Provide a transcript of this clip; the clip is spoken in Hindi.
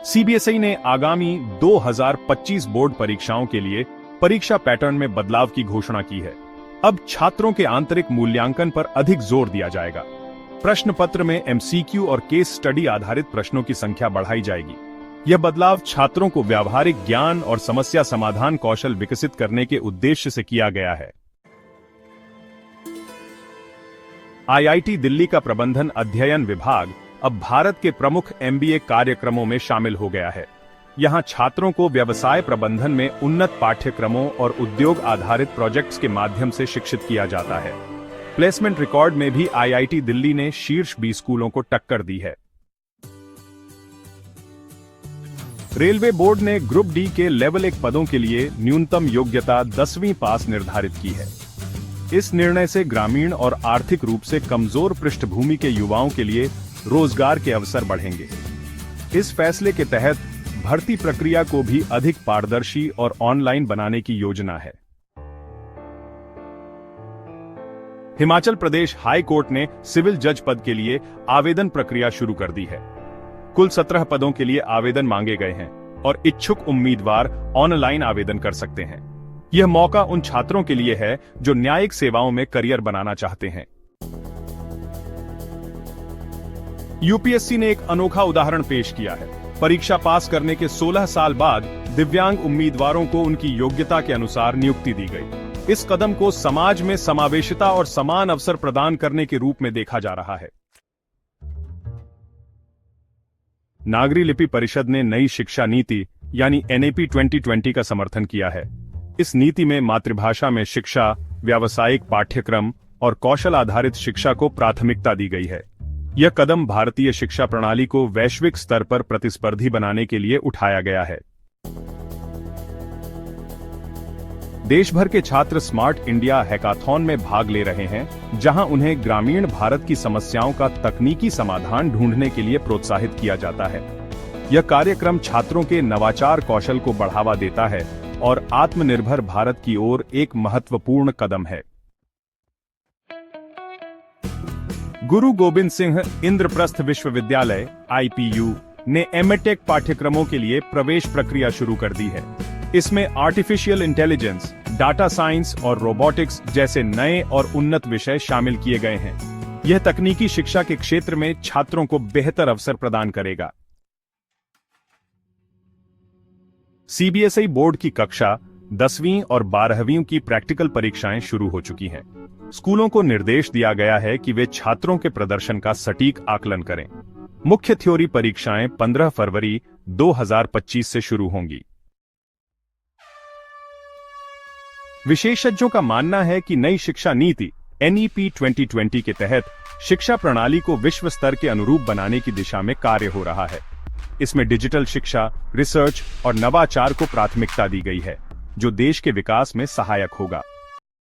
सीबीएसई ने आगामी 2025 बोर्ड परीक्षाओं के लिए परीक्षा पैटर्न में बदलाव की घोषणा की है। अब छात्रों के आंतरिक मूल्यांकन पर अधिक जोर दिया जाएगा। प्रश्न पत्र में एमसीक्यू और केस स्टडी आधारित प्रश्नों की संख्या बढ़ाई जाएगी। यह बदलाव छात्रों को व्यावहारिक ज्ञान और समस्या समाधान कौशल विकसित करने के उद्देश्य से किया गया है। आईआईटी दिल्ली का प्रबंधन अध्ययन विभाग अब भारत के प्रमुख एमबीए कार्यक्रमों में शामिल हो गया है। यहां छात्रों को व्यवसाय प्रबंधन में उन्नत पाठ्यक्रमों और उद्योग आधारित प्रोजेक्ट्स के माध्यम से शिक्षित किया जाता है। प्लेसमेंट रिकॉर्ड में भी आईआईटी दिल्ली ने शीर्ष 20 स्कूलों को टक्कर दी है। रेलवे बोर्ड ने ग्रुप डी के लेवल 1 पदों के लिए न्यूनतम योग्यता 10वीं पास निर्धारित की है। इस निर्णय से ग्रामीण और आर्थिक रूप से कमजोर पृष्ठभूमि के युवाओं के लिए रोजगार के अवसर बढ़ेंगे। इस फैसले के तहत भर्ती प्रक्रिया को भी अधिक पारदर्शी और ऑनलाइन बनाने की योजना है। हिमाचल प्रदेश हाई कोर्ट ने सिविल जज पद के लिए आवेदन प्रक्रिया शुरू कर दी है। कुल 17 पदों के लिए आवेदन मांगे गए हैं और इच्छुक उम्मीदवार ऑनलाइन आवेदन कर सकते हैं। यह मौका उन छात्रों के लिए है जो न्यायिक सेवाओं में करियर बनाना चाहते हैं। यूपीएससी ने एक अनोखा उदाहरण पेश किया है। परीक्षा पास करने के 16 साल बाद दिव्यांग उम्मीदवारों को उनकी योग्यता के अनुसार नियुक्ति दी गई। इस कदम को समाज में समावेशिता और समान अवसर प्रदान करने के रूप में देखा जा रहा है। नागरी लिपि परिषद ने नई शिक्षा नीति यानी एनईपी 2020 का समर्थन किया है। इस नीति में मातृभाषा में शिक्षा, व्यावसायिक पाठ्यक्रम और कौशल आधारित शिक्षा को प्राथमिकता दी गई है। यह कदम भारतीय शिक्षा प्रणाली को वैश्विक स्तर पर प्रतिस्पर्धी बनाने के लिए उठाया गया है। देश भर के छात्र स्मार्ट इंडिया हैकाथॉन में भाग ले रहे हैं, जहां उन्हें ग्रामीण भारत की समस्याओं का तकनीकी समाधान ढूंढने के लिए प्रोत्साहित किया जाता है। यह कार्यक्रम छात्रों के नवाचार कौशल को बढ़ावा देता है और आत्मनिर्भर भारत की ओर एक महत्वपूर्ण कदम है। गुरु गोबिंद सिंह इंद्रप्रस्थ विश्वविद्यालय (आईपीयू) ने एमटेक पाठ्यक्रमों के लिए प्रवेश प्रक्रिया शुरू कर दी है। इसमें आर्टिफिशियल इंटेलिजेंस, डाटा साइंस और रोबोटिक्स जैसे नए और उन्नत विषय शामिल किए गए हैं। यह तकनीकी शिक्षा के क्षेत्र में छात्रों को बेहतर अवसर प्रदान करेगा। सीबीएसई बोर्ड की कक्षा 10वीं और 12वीं की प्रैक्टिकल परीक्षाएं शुरू हो चुकी हैं। स्कूलों को निर्देश दिया गया है कि वे छात्रों के प्रदर्शन का सटीक आकलन करें। मुख्य थ्योरी परीक्षाएं 15 फरवरी 2025 से शुरू होंगी। विशेषज्ञों का मानना है कि नई शिक्षा नीति एनईपी 2020 के तहत शिक्षा प्रणाली को विश्व स्तर के अनुरूप बनाने की दिशा में कार्य हो रहा है। इसमें डिजिटल शिक्षा, रिसर्च और नवाचार को प्राथमिकता दी गई है, जो देश के विकास में सहायक होगा।